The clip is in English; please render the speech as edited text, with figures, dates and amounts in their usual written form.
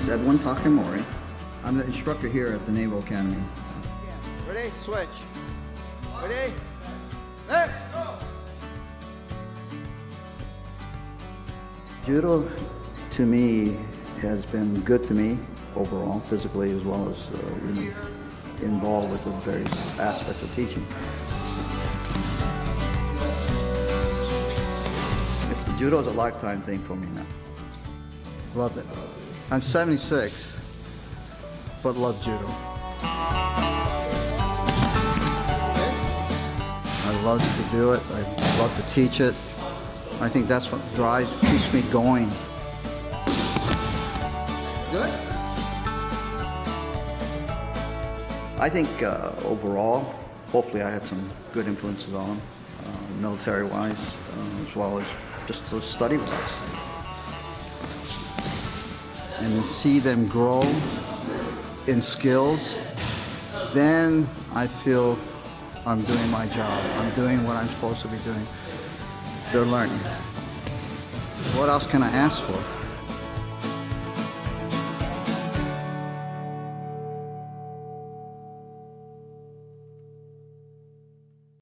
is Edwin Takamori. I'm the instructor here at the Naval Academy. Ready? Switch. Ready? Let go! Judo, to me, has been good to me overall, physically as well as really involved with the various aspects of teaching. Judo is a lifetime thing for me now. Love it. I'm 76, but love Judo. I love to do it. I love to teach it. I think that's what keeps me going. Good? I think overall, hopefully I had some good influences on him, military-wise, as well as just to study-wise. And to see them grow in skills, then I feel I'm doing my job. I'm doing what I'm supposed to be doing. They're learning. What else can I ask for?